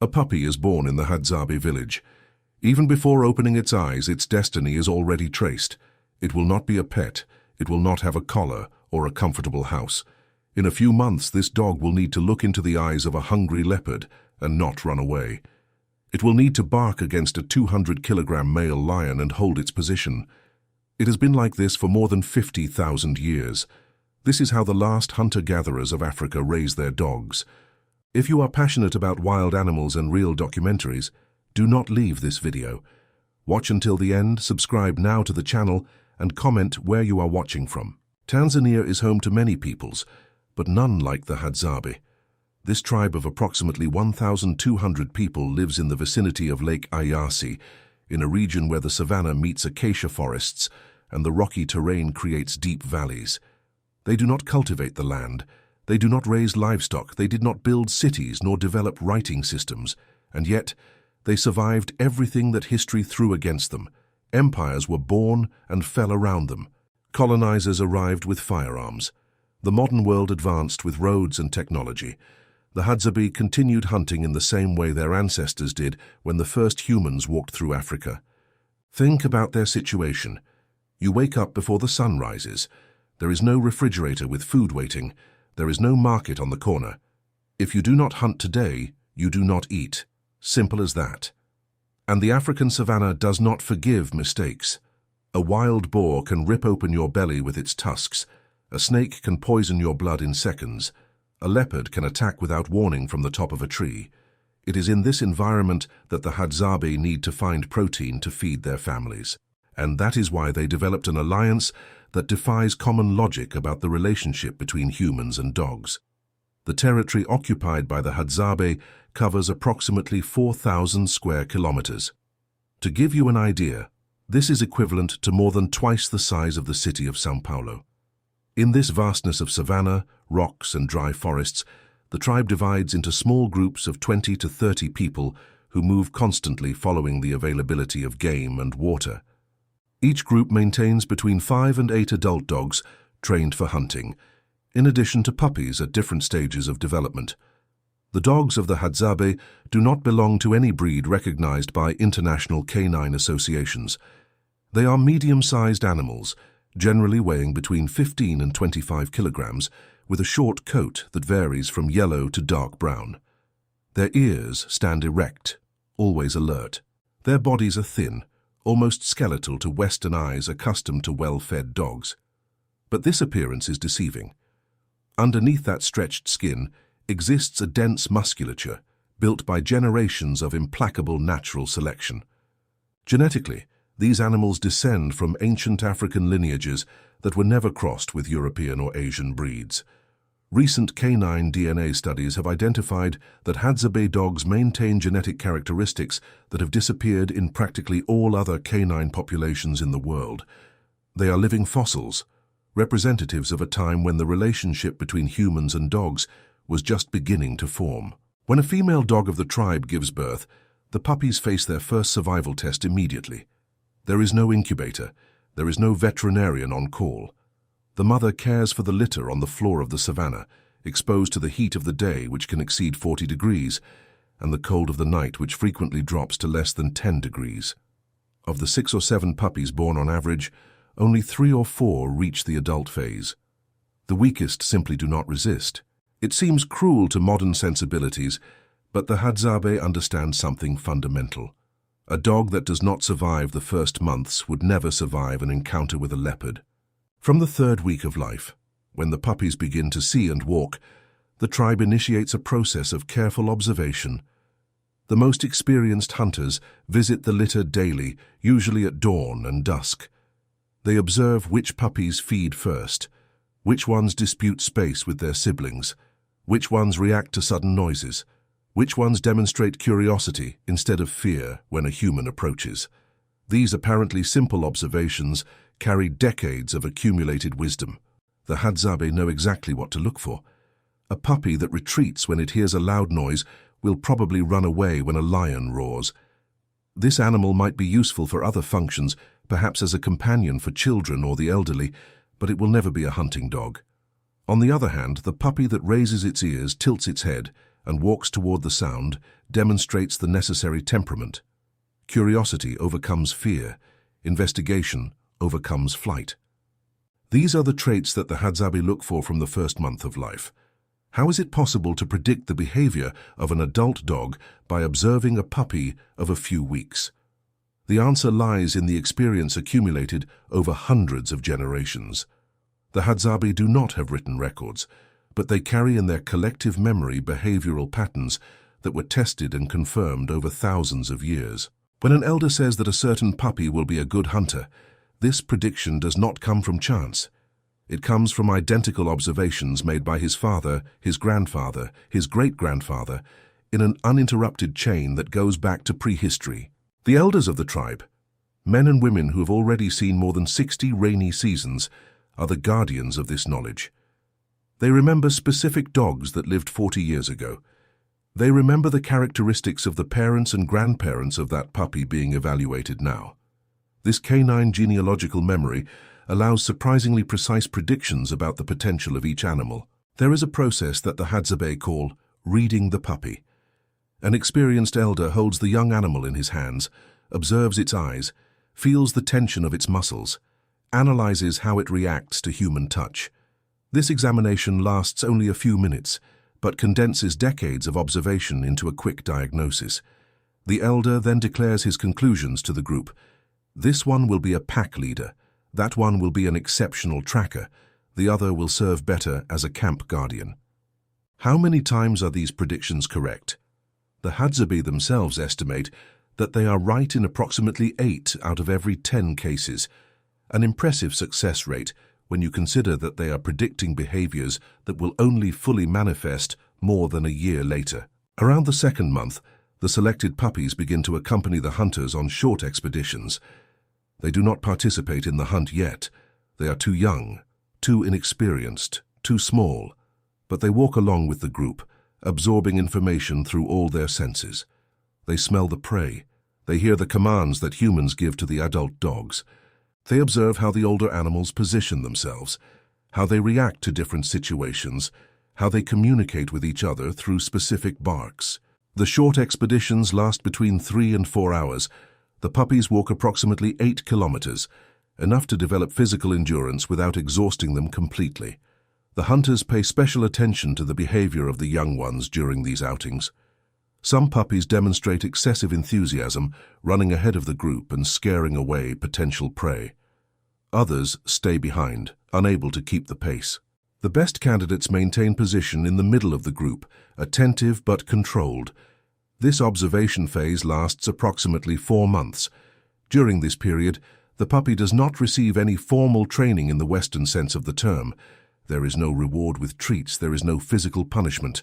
A puppy is born in the Hadzabe village. Even before opening its eyes, its destiny is already traced. It will not be a pet. It will not have a collar or a comfortable house. In a few months, this dog will need to look into the eyes of a hungry leopard and not run away. It will need to bark against a 200-kilogram male lion and hold its position. It has been like this for more than 50,000 years. This is how the last hunter-gatherers of Africa raised their dogs. If you are passionate about wild animals and real documentaries, do not leave this video. Watch until the end, subscribe now to the channel, and comment where you are watching from. Tanzania is home to many peoples, but none like the Hadzabe. This tribe of approximately 1,200 people lives in the vicinity of Lake Eyasi, in a region where the savanna meets acacia forests and the rocky terrain creates deep valleys. They do not cultivate the land. They do not raise livestock, they did not build cities nor develop writing systems, and yet they survived everything that history threw against them. Empires were born and fell around them. Colonizers arrived with firearms. The modern world advanced with roads and technology. The Hadzabe continued hunting in the same way their ancestors did when the first humans walked through Africa. Think about their situation. You wake up before the sun rises. There is no refrigerator with food waiting. There is no market on the corner. If you do not hunt today, you do not eat. Simple as that. And the African savanna does not forgive mistakes. A wild boar can rip open your belly with its tusks. A snake can poison your blood in seconds. A leopard can attack without warning from the top of a tree. It is in this environment that the Hadzabe need to find protein to feed their families. And that is why they developed an alliance that defies common logic about the relationship between humans and dogs. The territory occupied by the Hadzabe covers approximately 4,000 square kilometers. To give you an idea, this is equivalent to more than twice the size of the city of São Paulo. In this vastness of savanna, rocks, and dry forests, the tribe divides into small groups of 20 to 30 people who move constantly following the availability of game and water. Each group maintains between 5 and 8 adult dogs trained for hunting, in addition to puppies at different stages of development. The dogs of the Hadzabe do not belong to any breed recognized by international canine associations. They are medium-sized animals, generally weighing between 15 and 25 kilograms, with a short coat that varies from yellow to dark brown. Their ears stand erect, always alert. Their bodies are thin, almost skeletal to Western eyes accustomed to well-fed dogs. But this appearance is deceiving. Underneath that stretched skin exists a dense musculature built by generations of implacable natural selection. Genetically, these animals descend from ancient African lineages that were never crossed with European or Asian breeds. Recent canine DNA studies have identified that Hadzabe dogs maintain genetic characteristics that have disappeared in practically all other canine populations in the world. They are living fossils, representatives of a time when the relationship between humans and dogs was just beginning to form. When a female dog of the tribe gives birth, the puppies face their first survival test immediately. There is no incubator. There is no veterinarian on call. The mother cares for the litter on the floor of the savanna, exposed to the heat of the day, which can exceed 40 degrees, and the cold of the night, which frequently drops to less than 10 degrees. Of the 6 or 7 puppies born on average, only 3 or 4 reach the adult phase. The weakest simply do not resist. It seems cruel to modern sensibilities, but the Hadzabe understand something fundamental. A dog that does not survive the first months would never survive an encounter with a leopard. From the 3rd week of life, when the puppies begin to see and walk, the tribe initiates a process of careful observation. The most experienced hunters visit the litter daily, usually at dawn and dusk. They observe which puppies feed first, which ones dispute space with their siblings, which ones react to sudden noises, which ones demonstrate curiosity instead of fear when a human approaches. These apparently simple observations carry decades of accumulated wisdom. The Hadzabe know exactly what to look for. A puppy that retreats when it hears a loud noise will probably run away when a lion roars. This animal might be useful for other functions, perhaps as a companion for children or the elderly, but it will never be a hunting dog. On the other hand, the puppy that raises its ears, tilts its head, and walks toward the sound demonstrates the necessary temperament. Curiosity overcomes fear. Investigation overcomes flight. These are the traits that the Hadzabe look for from the first month of life. How is it possible to predict the behavior of an adult dog by observing a puppy of a few weeks? The answer lies in the experience accumulated over hundreds of generations. The Hadzabe do not have written records, but they carry in their collective memory behavioral patterns that were tested and confirmed over thousands of years. When an elder says that a certain puppy will be a good hunter, this prediction does not come from chance. It comes from identical observations made by his father, his grandfather, his great-grandfather, in an uninterrupted chain that goes back to prehistory. The elders of the tribe, men and women who have already seen more than 60 rainy seasons, are the guardians of this knowledge. They remember specific dogs that lived 40 years ago. They remember the characteristics of the parents and grandparents of that puppy being evaluated now. This canine genealogical memory allows surprisingly precise predictions about the potential of each animal. There is a process that the Hadzabe call reading the puppy. An experienced elder holds the young animal in his hands, observes its eyes, feels the tension of its muscles, analyzes how it reacts to human touch. This examination lasts only a few minutes, but condenses decades of observation into a quick diagnosis. The elder then declares his conclusions to the group. This one will be a pack leader. That one will be an exceptional tracker. The other will serve better as a camp guardian. How many times are these predictions correct? The Hadzabe themselves estimate that they are right in approximately 8 out of every 10 cases, an impressive success rate when you consider that they are predicting behaviors that will only fully manifest more than a year later. Around the second month, the selected puppies begin to accompany the hunters on short expeditions. They do not participate in the hunt yet. They are too young, too inexperienced, too small, but they walk along with the group, absorbing information through all their senses. They smell the prey. They hear the commands that humans give to the adult dogs. They observe how the older animals position themselves, how they react to different situations, how they communicate with each other through specific barks. The short expeditions last between 3 and 4 hours. The puppies walk approximately 8 kilometers, enough to develop physical endurance without exhausting them completely. The hunters pay special attention to the behavior of the young ones during these outings. Some puppies demonstrate excessive enthusiasm, running ahead of the group and scaring away potential prey. Others stay behind, unable to keep the pace. The best candidates maintain position in the middle of the group, attentive but controlled. This observation phase lasts approximately 4 months. During this period, the puppy does not receive any formal training in the Western sense of the term. There is no reward with treats, there is no physical punishment.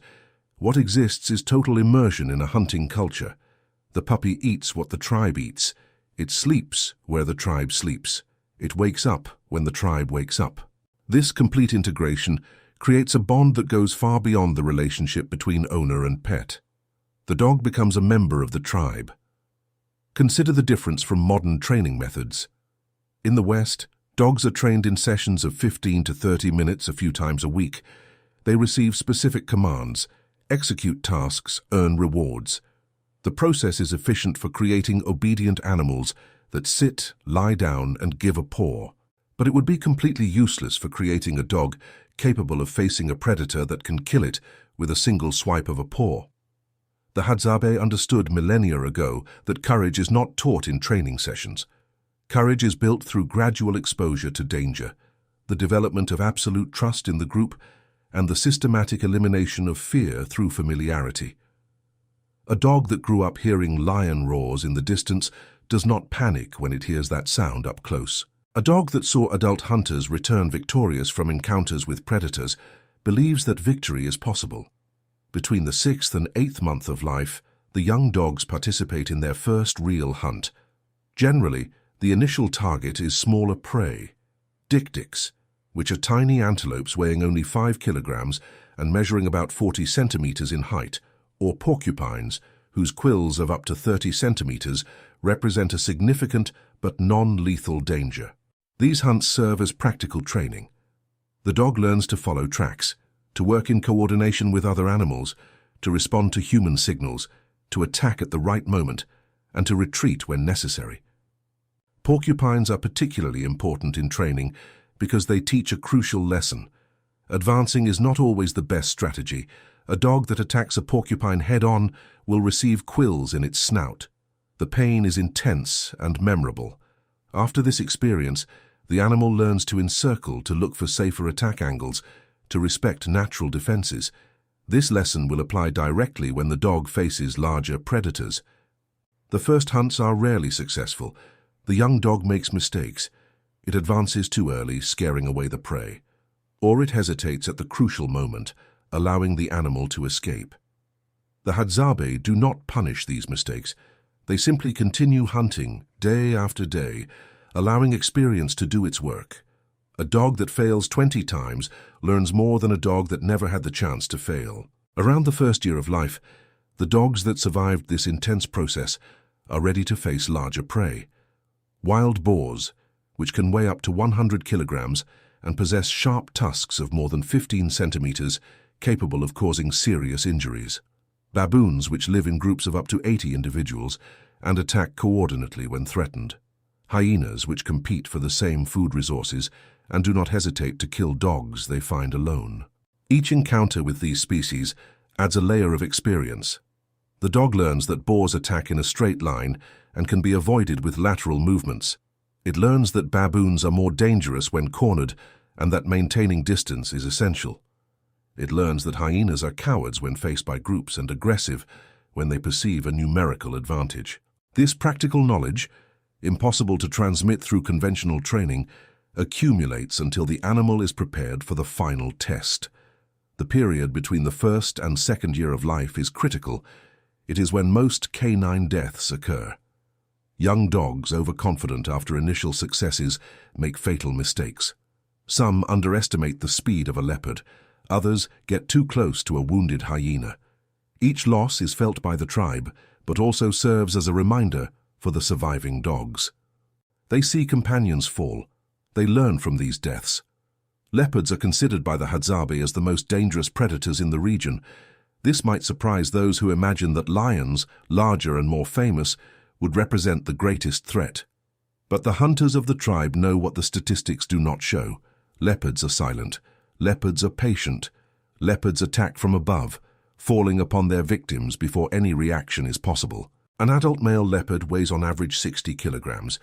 What exists is total immersion in a hunting culture. The puppy eats what the tribe eats. It sleeps where the tribe sleeps. It wakes up when the tribe wakes up. This complete integration creates a bond that goes far beyond the relationship between owner and pet. The dog becomes a member of the tribe. Consider the difference from modern training methods. In the West, dogs are trained in sessions of 15 to 30 minutes a few times a week. They receive specific commands, execute tasks, earn rewards. The process is efficient for creating obedient animals that sit, lie down, and give a paw. But it would be completely useless for creating a dog capable of facing a predator that can kill it with a single swipe of a paw. The Hadzabe understood millennia ago that courage is not taught in training sessions. Courage is built through gradual exposure to danger, the development of absolute trust in the group, and the systematic elimination of fear through familiarity. A dog that grew up hearing lion roars in the distance does not panic when it hears that sound up close. A dog that saw adult hunters return victorious from encounters with predators believes that victory is possible. Between the 6th and 8th month of life, the young dogs participate in their first real hunt. Generally, the initial target is smaller prey, dik-diks, which are tiny antelopes weighing only 5 kilograms and measuring about 40 centimeters in height, or porcupines, whose quills of up to 30 centimeters represent a significant but non-lethal danger. These hunts serve as practical training. The dog learns to follow tracks, to work in coordination with other animals, to respond to human signals, to attack at the right moment, and to retreat when necessary. Porcupines are particularly important in training because they teach a crucial lesson. Advancing is not always the best strategy. A dog that attacks a porcupine head-on will receive quills in its snout. The pain is intense and memorable. After this experience, the animal learns to encircle, to look for safer attack angles, to respect natural defenses. This lesson will apply directly when the dog faces larger predators. The first hunts are rarely successful. The young dog makes mistakes. It advances too early, scaring away the prey. Or it hesitates at the crucial moment, allowing the animal to escape. The Hadzabe do not punish these mistakes. They simply continue hunting day after day, allowing experience to do its work. A dog that fails 20 times learns more than a dog that never had the chance to fail. Around the first year of life, the dogs that survived this intense process are ready to face larger prey. Wild boars, which can weigh up to 100 kilograms and possess sharp tusks of more than 15 centimeters, capable of causing serious injuries. Baboons, which live in groups of up to 80 individuals and attack coordinately when threatened. Hyenas, which compete for the same food resources and do not hesitate to kill dogs they find alone. Each encounter with these species adds a layer of experience. The dog learns that boars attack in a straight line and can be avoided with lateral movements. It learns that baboons are more dangerous when cornered and that maintaining distance is essential. It learns that hyenas are cowards when faced by groups and aggressive when they perceive a numerical advantage. This practical knowledge, impossible to transmit through conventional training, accumulates until the animal is prepared for the final test. The period between the first and second year of life is critical. It is when most canine deaths occur. Young dogs, overconfident after initial successes, make fatal mistakes. Some underestimate the speed of a leopard. Others get too close to a wounded hyena. Each loss is felt by the tribe, but also serves as a reminder for the surviving dogs. They see companions fall. They learn from these deaths. Leopards are considered by the Hadzabe as the most dangerous predators in the region. This might surprise those who imagine that lions, larger and more famous, would represent the greatest threat. But the hunters of the tribe know what the statistics do not show. Leopards are silent. Leopards are patient. Leopards attack from above, falling upon their victims before any reaction is possible. An adult male leopard weighs on average 60 kilograms.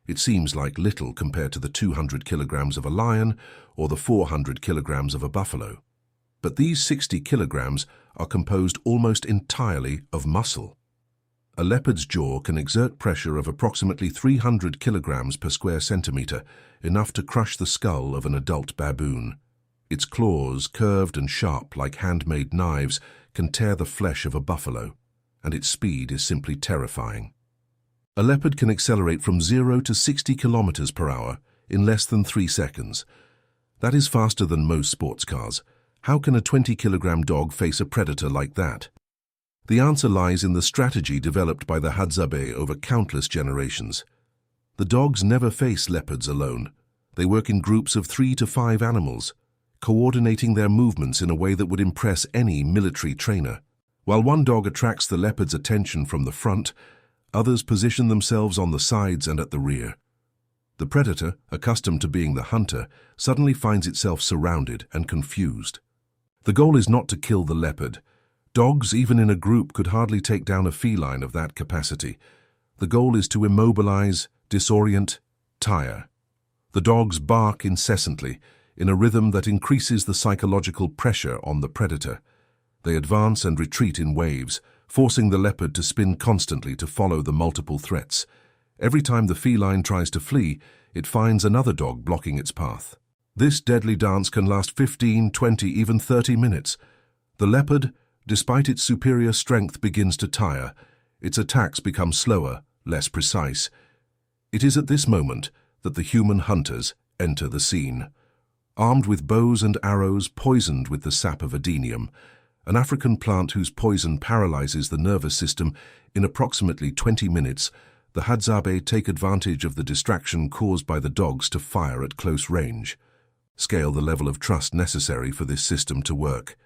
It seems like little compared to the 200 kilograms of a lion or the 400 kilograms of a buffalo. But these 60 kilograms are composed almost entirely of muscle. A leopard's jaw can exert pressure of approximately 300 kilograms per square centimeter, enough to crush the skull of an adult baboon. Its claws, curved and sharp like handmade knives, can tear the flesh of a buffalo, and its speed is simply terrifying. A leopard can accelerate from 0 to 60 kilometers per hour in less than 3 seconds. That is faster than most sports cars. How can a 20-kilogram dog face a predator like that? The answer lies in the strategy developed by the Hadzabe over countless generations. The dogs never face leopards alone. They work in groups of 3 to 5 animals, coordinating their movements in a way that would impress any military trainer. While one dog attracts the leopard's attention from the front, others position themselves on the sides and at the rear. The predator, accustomed to being the hunter, suddenly finds itself surrounded and confused. The goal is not to kill the leopard. Dogs, even in a group, could hardly take down a feline of that capacity. The goal is to immobilize, disorient, tire. The dogs bark incessantly, in a rhythm that increases the psychological pressure on the predator. They advance and retreat in waves, forcing the leopard to spin constantly to follow the multiple threats. Every time the feline tries to flee, it finds another dog blocking its path. This deadly dance can last 15, 20, even 30 minutes. The leopard, despite its superior strength, begins to tire. Its attacks become slower, less precise. It is at this moment that the human hunters enter the scene. Armed with bows and arrows poisoned with the sap of adenium, an African plant whose poison paralyzes the nervous system, in approximately 20 minutes, the Hadzabe take advantage of the distraction caused by the dogs to fire at close range. Scale the level of trust necessary for this system to work.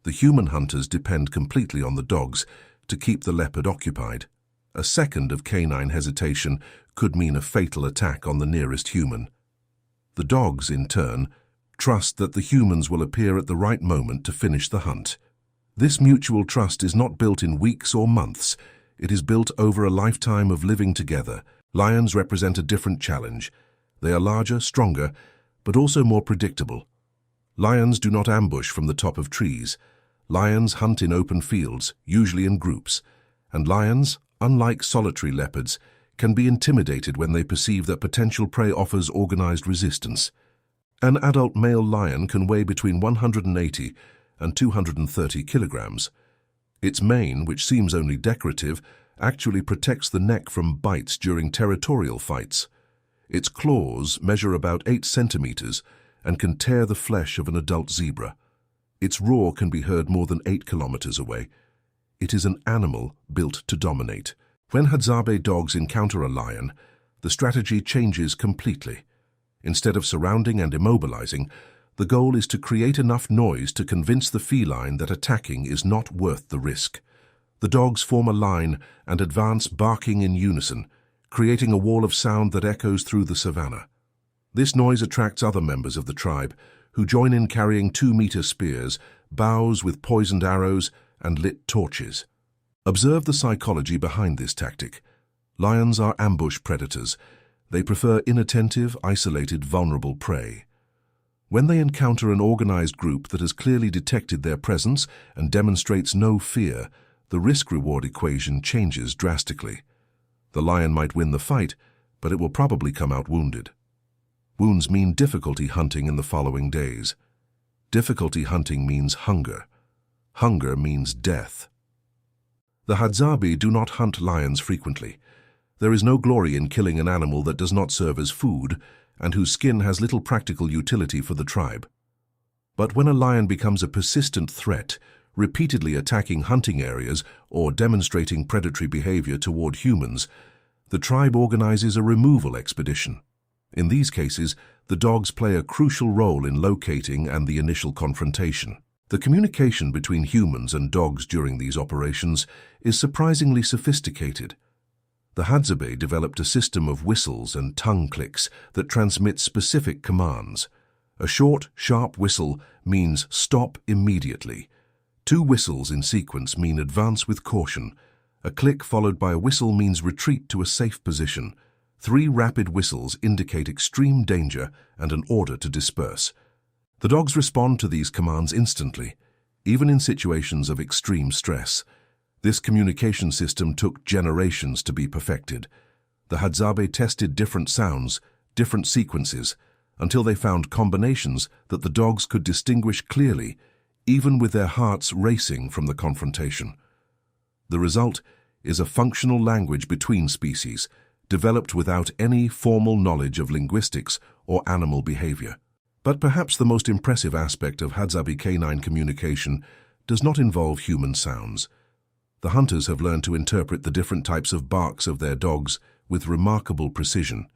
The human hunters depend completely on the dogs to keep the leopard occupied. A second of canine hesitation could mean a fatal attack on the nearest human. The dogs, in turn, trust that the humans will appear at the right moment to finish the hunt. This mutual trust is not built in weeks or months. It is built over a lifetime of living together. Lions represent a different challenge. They are larger, stronger, but also more predictable. Lions do not ambush from the top of trees. Lions hunt in open fields, usually in groups. And lions, unlike solitary leopards, can be intimidated when they perceive that potential prey offers organized resistance. An adult male lion can weigh between 180 and 230 kilograms. Its mane, which seems only decorative, actually protects the neck from bites during territorial fights. Its claws measure about 8 centimeters and can tear the flesh of an adult zebra. Its roar can be heard more than 8 kilometers away. It is an animal built to dominate. When Hadzabe dogs encounter a lion, the strategy changes completely. Instead of surrounding and immobilizing, the goal is to create enough noise to convince the feline that attacking is not worth the risk. The dogs form a line and advance barking in unison, creating a wall of sound that echoes through the savannah. This noise attracts other members of the tribe, who join in carrying 2-meter spears, bows with poisoned arrows, and lit torches. Observe the psychology behind this tactic. Lions are ambush predators. They prefer inattentive, isolated, vulnerable prey. When they encounter an organized group that has clearly detected their presence and demonstrates no fear, the risk-reward equation changes drastically. The lion might win the fight, but it will probably come out wounded. Wounds mean difficulty hunting in the following days. Difficulty hunting means hunger. Hunger means death. The Hadzabe do not hunt lions frequently. There is no glory in killing an animal that does not serve as food and whose skin has little practical utility for the tribe. But when a lion becomes a persistent threat, repeatedly attacking hunting areas or demonstrating predatory behavior toward humans, the tribe organizes a removal expedition. In these cases, the dogs play a crucial role in locating and the initial confrontation. The communication between humans and dogs during these operations is surprisingly sophisticated. The Hadzabe developed a system of whistles and tongue clicks that transmit specific commands. A short, sharp whistle means stop immediately. 2 whistles in sequence mean advance with caution. A click followed by a whistle means retreat to a safe position. 3 rapid whistles indicate extreme danger and an order to disperse. The dogs respond to these commands instantly, even in situations of extreme stress. This communication system took generations to be perfected. The Hadzabe tested different sounds, different sequences, until they found combinations that the dogs could distinguish clearly, even with their hearts racing from the confrontation. The result is a functional language between species, developed without any formal knowledge of linguistics or animal behavior. But perhaps the most impressive aspect of Hadzabe canine communication does not involve human sounds. The hunters have learned to interpret the different types of barks of their dogs with remarkable precision.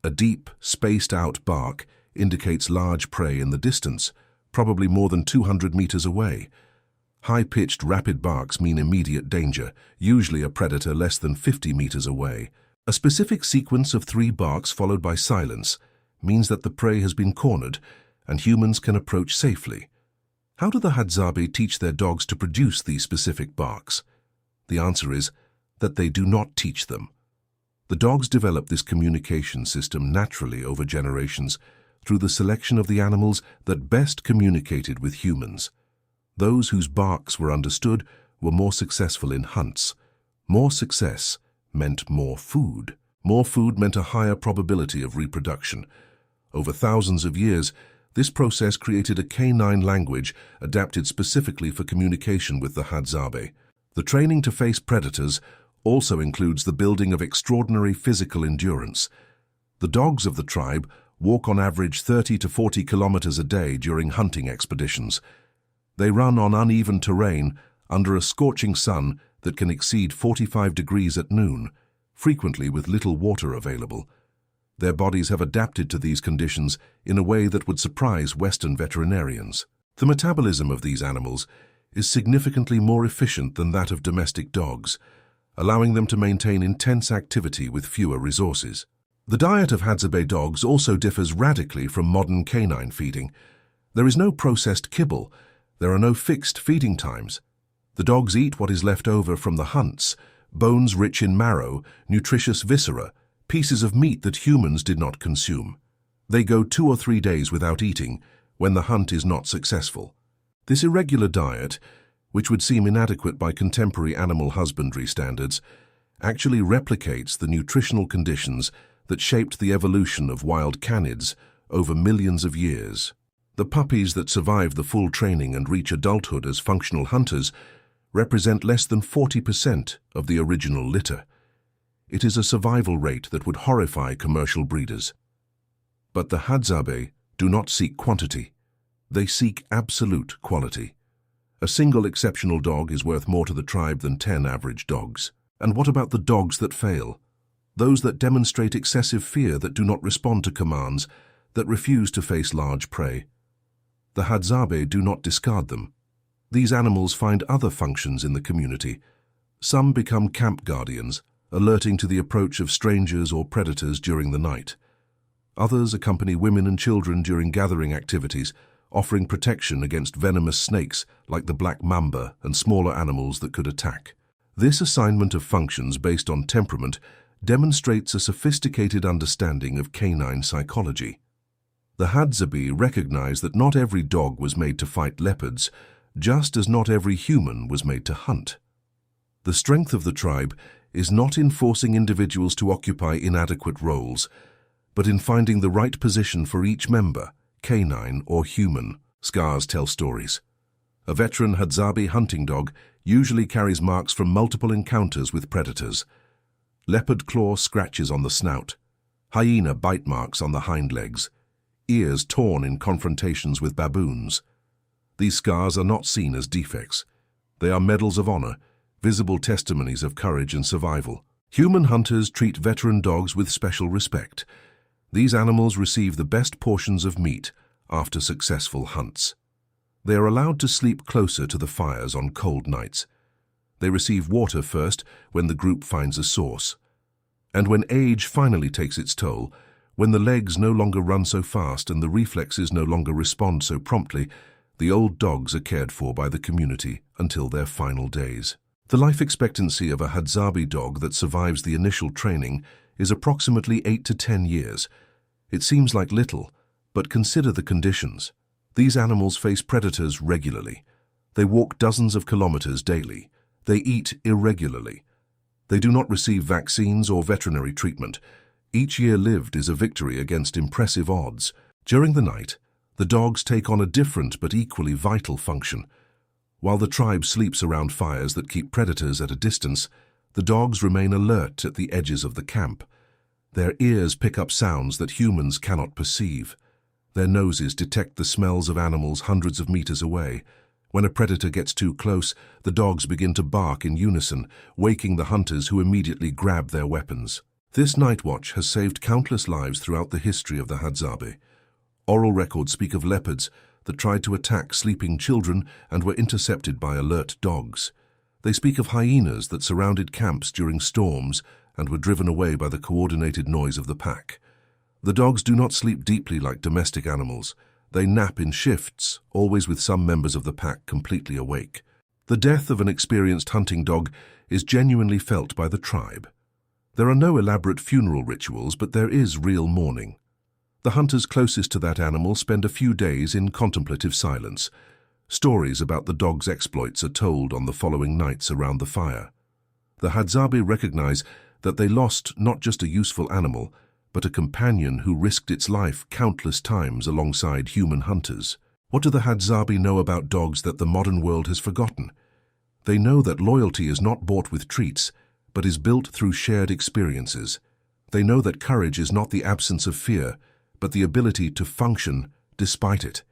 A deep, spaced-out bark indicates large prey in the distance, probably more than 200 meters away. High-pitched, rapid barks mean immediate danger, usually a predator less than 50 meters away. A specific sequence of 3 barks followed by silence means that the prey has been cornered and humans can approach safely. How do the Hadzabe teach their dogs to produce these specific barks? The answer is that they do not teach them. The dogs develop this communication system naturally over generations through the selection of the animals that best communicated with humans. Those whose barks were understood were more successful in hunts. More success meant more food. More food meant a higher probability of reproduction. Over thousands of years, this process created a canine language adapted specifically for communication with the Hadzabe. The training to face predators also includes the building of extraordinary physical endurance. The dogs of the tribe walk on average 30 to 40 kilometers a day during hunting expeditions. They run on uneven terrain under a scorching sun that can exceed 45 degrees at noon, frequently with little water available. Their bodies have adapted to these conditions in a way that would surprise Western veterinarians. The metabolism of these animals is significantly more efficient than that of domestic dogs, allowing them to maintain intense activity with fewer resources. The diet of Hadzabe dogs also differs radically from modern canine feeding. There is no processed kibble. There are no fixed feeding times. The dogs eat what is left over from the hunts, bones rich in marrow, nutritious viscera, pieces of meat that humans did not consume. They go 2 or 3 days without eating when the hunt is not successful. This irregular diet, which would seem inadequate by contemporary animal husbandry standards, actually replicates the nutritional conditions that shaped the evolution of wild canids over millions of years. The puppies that survive the full training and reach adulthood as functional hunters represent less than 40% of the original litter. It is a survival rate that would horrify commercial breeders. But the Hadzabe do not seek quantity. They seek absolute quality. A single exceptional dog is worth more to the tribe than 10 average dogs. And what about the dogs that fail? Those that demonstrate excessive fear, that do not respond to commands, that refuse to face large prey. The Hadzabe do not discard them. These animals find other functions in the community. Some become camp guardians, alerting to the approach of strangers or predators during the night. Others accompany women and children during gathering activities, offering protection against venomous snakes like the black mamba and smaller animals that could attack. This assignment of functions based on temperament demonstrates a sophisticated understanding of canine psychology. The Hadzabe recognize that not every dog was made to fight leopards, just as not every human was made to hunt. The strength of the tribe is not in forcing individuals to occupy inadequate roles, but in finding the right position for each member, canine or human. Scars tell stories. A veteran Hadzabe hunting dog usually carries marks from multiple encounters with predators. Leopard claw scratches on the snout, hyena bite marks on the hind legs, ears torn in confrontations with baboons. These scars are not seen as defects. They are medals of honor, visible testimonies of courage and survival. Human hunters treat veteran dogs with special respect. These animals receive the best portions of meat after successful hunts. They are allowed to sleep closer to the fires on cold nights. They receive water first when the group finds a source. And when age finally takes its toll, when the legs no longer run so fast and the reflexes no longer respond so promptly, the old dogs are cared for by the community until their final days. The life expectancy of a Hadzabe dog that survives the initial training is approximately 8 to 10 years. It seems like little, but consider the conditions. These animals face predators regularly. They walk dozens of kilometers daily. They eat irregularly. They do not receive vaccines or veterinary treatment. Each year lived is a victory against impressive odds. During the night, the dogs take on a different but equally vital function. While the tribe sleeps around fires that keep predators at a distance, the dogs remain alert at the edges of the camp. Their ears pick up sounds that humans cannot perceive. Their noses detect the smells of animals hundreds of meters away. When a predator gets too close, the dogs begin to bark in unison, waking the hunters who immediately grab their weapons. This night watch has saved countless lives throughout the history of the Hadzabe. Oral records speak of leopards that tried to attack sleeping children and were intercepted by alert dogs. They speak of hyenas that surrounded camps during storms and were driven away by the coordinated noise of the pack. The dogs do not sleep deeply like domestic animals. They nap in shifts, always with some members of the pack completely awake. The death of an experienced hunting dog is genuinely felt by the tribe. There are no elaborate funeral rituals, but there is real mourning. The hunters closest to that animal spend a few days in contemplative silence. Stories about the dog's exploits are told on the following nights around the fire. The Hadzabe recognize that they lost not just a useful animal, but a companion who risked its life countless times alongside human hunters. What do the Hadzabe know about dogs that the modern world has forgotten? They know that loyalty is not bought with treats, but is built through shared experiences. They know that courage is not the absence of fear, but the ability to function despite it.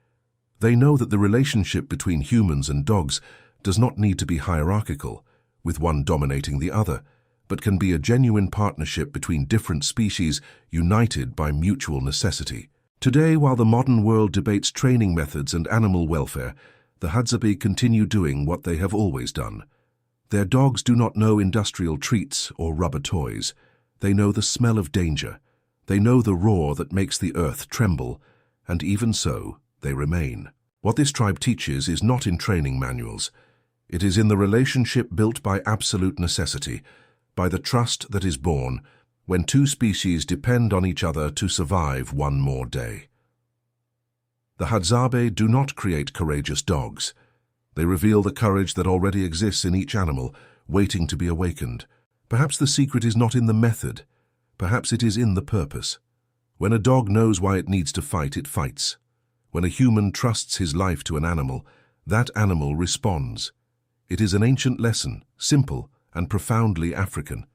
They know that the relationship between humans and dogs does not need to be hierarchical, with one dominating the other, but can be a genuine partnership between different species united by mutual necessity. Today, while the modern world debates training methods and animal welfare, The Hadzabe continue doing what they have always done. Their dogs do not know industrial treats or rubber toys. They know the smell of danger. They know the roar that makes the earth tremble, and even so, they remain. What this tribe teaches is not in training manuals. It is in the relationship built by absolute necessity, by the trust that is born when two species depend on each other to survive one more day. The Hadzabe do not create courageous dogs. They reveal the courage that already exists in each animal, waiting to be awakened. Perhaps the secret is not in the method. Perhaps it is in the purpose. When a dog knows why it needs to fight, it fights. When a human trusts his life to an animal, that animal responds. It is an ancient lesson, simple and profoundly African.